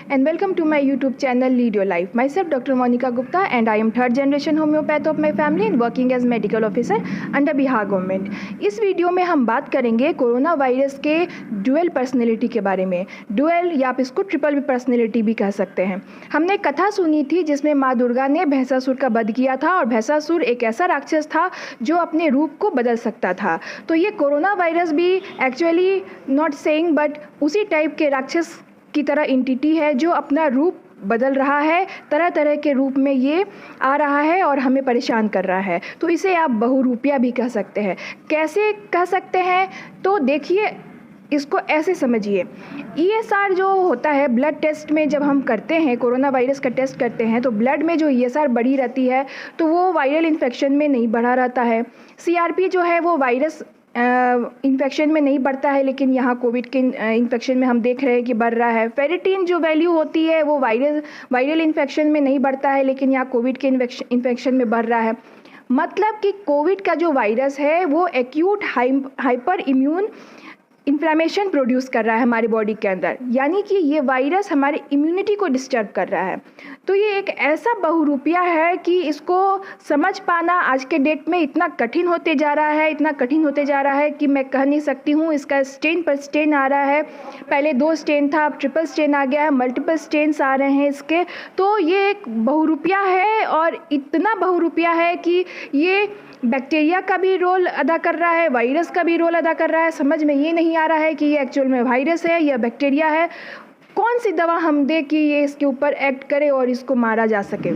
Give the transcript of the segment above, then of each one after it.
and welcome to my YouTube channel Lead Your Life. Myself Dr. Monica Gupta and I am third generation homeopath of my family and working as medical officer under Bihar government. इस video में हम बात करेंगे corona virus के dual personality के बारे में। Dual या आप इसको ट्रिपल भी पर्सनैलिटी भी कह सकते हैं। हमने एक कथा सुनी थी जिसमें माँ दुर्गा ने भैंसासुर का वध किया था और भैंसासुर एक ऐसा राक्षस था जो अपने रूप को बदल सकता था। तो ये कोरोना वायरस भी एक्चुअली नॉट सेइंग बट उसी टाइप के राक्षस की तरह एंटिटी है जो अपना रूप बदल रहा है, तरह तरह के रूप में ये आ रहा है और हमें परेशान कर रहा है। तो इसे आप बहुरूपिया भी कह सकते हैं। कैसे कह सकते हैं? तो देखिए, इसको ऐसे समझिए। ESR जो होता है ब्लड टेस्ट में, जब हम करते हैं कोरोना वायरस का टेस्ट करते हैं तो ब्लड में जो ESR बढ़ी रहती है तो वो वायरल इन्फेक्शन में नहीं बढ़ा रहता है। CRP जो है वो वायरस इन्फेक्शन में नहीं बढ़ता है, लेकिन यहाँ कोविड के इन्फेक्शन में हम देख रहे हैं कि बढ़ रहा है। फेरिटीन जो वैल्यू होती है वो वायरल इन्फेक्शन में नहीं बढ़ता है, लेकिन यहाँ कोविड के इन्फेक्शन में बढ़ रहा है। मतलब कि कोविड का जो वायरस है वो acute hyper immune inflammation produce कर रहा है हमारे बॉडी के अंदर, यानी कि ये वायरस हमारे इम्यूनिटी को डिस्टर्ब कर रहा है। तो ये एक ऐसा बहुरूपिया है कि इसको समझ पाना आज के डेट में इतना कठिन होते जा रहा है, इतना कठिन होते जा रहा है कि मैं कह नहीं सकती हूँ। इसका स्ट्रेन पर स्ट्रेन आ रहा है। पहले 2 स्ट्रेन था, अब ट्रिपल स्ट्रेन आ गया है, मल्टीपल स्ट्रेन्स आ रहे हैं इसके। तो ये एक बहुरूपिया है और इतना बहुरूपिया है कि ये बैक्टीरिया का भी रोल अदा कर रहा है, वायरस का भी रोल अदा कर रहा है। समझ में ये नहीं आ रहा है कि ये एक्चुअल में वायरस है या बैक्टीरिया है। कौन सी दवा हम दें कि ये इसके ऊपर एक्ट करे और इसको मारा जा सके?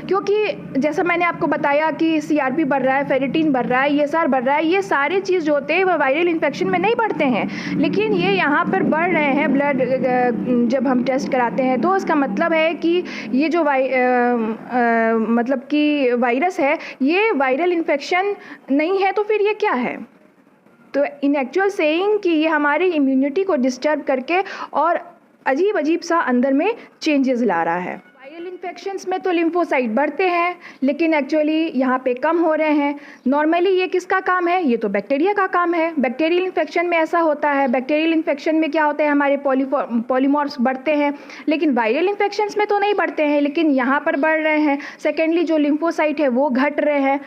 क्योंकि जैसा मैंने आपको बताया कि CRP बढ़ रहा है, फेरिटीन बढ़ रहा है, ESR बढ़ रहा है, ये सारे चीज़ जो होते हैं वो वायरल इन्फेक्शन में नहीं बढ़ते हैं, लेकिन ये यहाँ पर बढ़ रहे हैं ब्लड जब हम टेस्ट कराते हैं। तो इसका मतलब है कि ये जो मतलब कि वायरस है ये वायरल इन्फेक्शन नहीं है, तो फिर ये क्या है? तो इन एक्चुअल सेइंग कि ये हमारी इम्यूनिटी को डिस्टर्ब करके और अजीब अजीब सा अंदर में चेंजेस ला रहा है। वायरल इन्फेक्शंस में तो लिम्फोसाइट बढ़ते हैं, लेकिन एक्चुअली यहाँ पे कम हो रहे हैं। नॉर्मली ये किसका काम है? ये तो बैक्टीरिया का काम है। बैक्टीरियल इन्फेक्शन में ऐसा होता है। बैक्टीरियल इन्फेक्शन में क्या होता है, हमारे पॉलीमॉर्फ्स बढ़ते हैं, लेकिन वायरल इन्फेक्शंस में तो नहीं बढ़ते हैं, लेकिन यहाँ पर बढ़ रहे हैं। सेकेंडली जो लिम्फोसाइट है वो घट रहे हैं।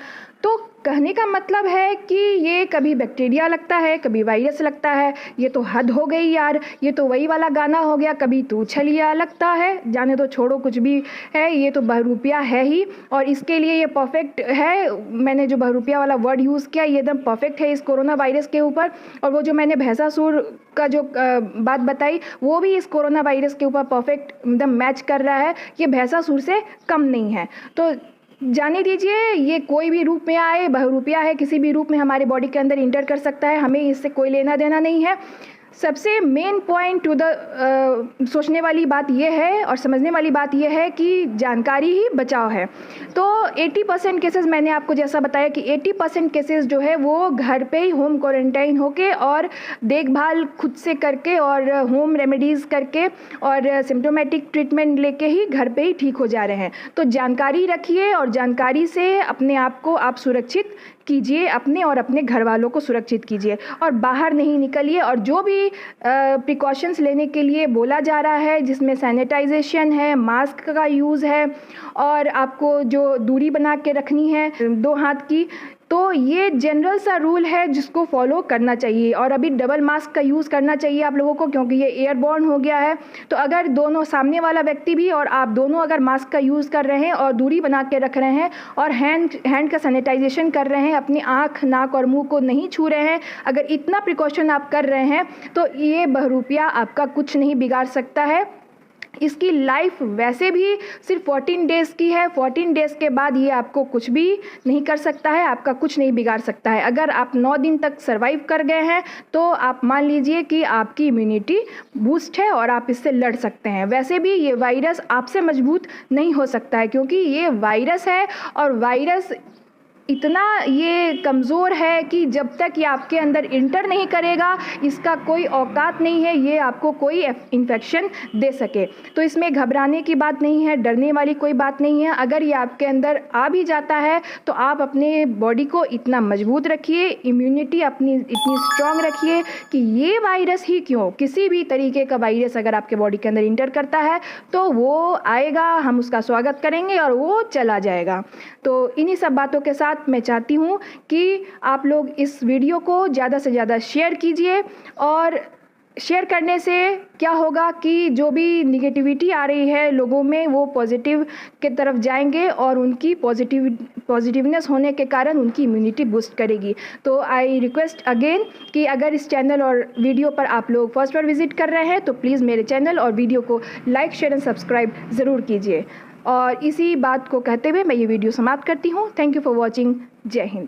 तो कहने का मतलब है कि ये कभी बैक्टीरिया लगता है, कभी वायरस लगता है। ये तो हद हो गई यार, ये तो वही वाला गाना हो गया, कभी तू छलिया लगता है। जाने तो, छोड़ो कुछ भी है, ये तो बहुरूपिया है ही और इसके लिए ये परफेक्ट है। मैंने जो बहुरूपिया वाला वर्ड यूज़ किया ये एकदम परफेक्ट है इस कोरोना वायरस के ऊपर। और वो जो मैंने भैंसासुर का जो बात बताई वो भी इस कोरोना वायरस के ऊपर परफेक्ट एकदम मैच कर रहा है। ये भैंसासुर से कम नहीं है। तो जाने दीजिए, ये कोई भी रूप में आए, बहुरूपिया है, किसी भी रूप में हमारे बॉडी के अंदर इंटर कर सकता है। हमें इससे कोई लेना देना नहीं है। सबसे मेन पॉइंट टू द सोचने वाली बात यह है और समझने वाली बात यह है कि जानकारी ही बचाव है। तो 80% केसेस, मैंने आपको जैसा बताया कि 80% केसेस जो है वो घर पे ही होम क्वारंटाइन होके और देखभाल खुद से करके और होम रेमेडीज़ करके और सिम्टोमेटिक ट्रीटमेंट लेके ही घर पे ही ठीक हो जा रहे हैं। तो जानकारी रखिए और जानकारी से अपने आप को आप सुरक्षित कीजिए, अपने और अपने घर वालों को सुरक्षित कीजिए और बाहर नहीं निकलिए। और जो भी प्रिकॉशंस लेने के लिए बोला जा रहा है, जिसमें सैनिटाइजेशन है, मास्क का यूज़ है और आपको जो दूरी बना के रखनी है 2 हाथ की, तो ये जनरल सा रूल है जिसको फॉलो करना चाहिए। और अभी डबल मास्क का यूज़ करना चाहिए आप लोगों को, क्योंकि ये एयरबॉर्न हो गया है। तो अगर दोनों, सामने वाला व्यक्ति भी और आप दोनों अगर मास्क का यूज़ कर रहे हैं और दूरी बना के रख रहे हैं और हैंड का सैनिटाइजेशन कर रहे हैं, अपनी आँख, नाक और मुंह को नहीं छू रहे हैं, अगर इतना प्रिकॉशन आप कर रहे हैं तो ये बहुरूपिया आपका कुछ नहीं बिगाड़ सकता है। इसकी लाइफ वैसे भी सिर्फ 14 डेज़ की है। 14 डेज़ के बाद ये आपको कुछ भी नहीं कर सकता है, आपका कुछ नहीं बिगाड़ सकता है। अगर आप 9 दिन तक सर्वाइव कर गए हैं तो आप मान लीजिए कि आपकी इम्यूनिटी बूस्ट है और आप इससे लड़ सकते हैं। वैसे भी ये वायरस आपसे मजबूत नहीं हो सकता है, क्योंकि ये वायरस है और वायरस इतना ये कमज़ोर है कि जब तक ये आपके अंदर इंटर नहीं करेगा, इसका कोई औकात नहीं है ये आपको कोई इन्फेक्शन दे सके। तो इसमें घबराने की बात नहीं है, डरने वाली कोई बात नहीं है। अगर ये आपके अंदर आ भी जाता है तो आप अपने बॉडी को इतना मजबूत रखिए, इम्यूनिटी अपनी इतनी स्ट्रांग रखिए कि ये वायरस ही क्यों, किसी भी तरीके का वायरस अगर आपके बॉडी के अंदर इंटर करता है तो वो आएगा, हम उसका स्वागत करेंगे और वो चला जाएगा। तो इन्हीं सब बातों के साथ मैं चाहती हूँ कि आप लोग इस वीडियो को ज़्यादा से ज़्यादा शेयर कीजिए। और शेयर करने से क्या होगा कि जो भी निगेटिविटी आ रही है लोगों में वो पॉजिटिव के तरफ जाएंगे और उनकी पॉजिटिवनेस होने के कारण उनकी इम्यूनिटी बूस्ट करेगी। तो आई रिक्वेस्ट अगेन कि अगर इस चैनल और वीडियो पर आप लोग फर्स्ट बार विजिट कर रहे हैं तो प्लीज़ मेरे चैनल और वीडियो को लाइक, शेयर एंड सब्सक्राइब ज़रूर कीजिए। और इसी बात को कहते हुए मैं ये वीडियो समाप्त करती हूँ। Thank you for watching. जय हिंद।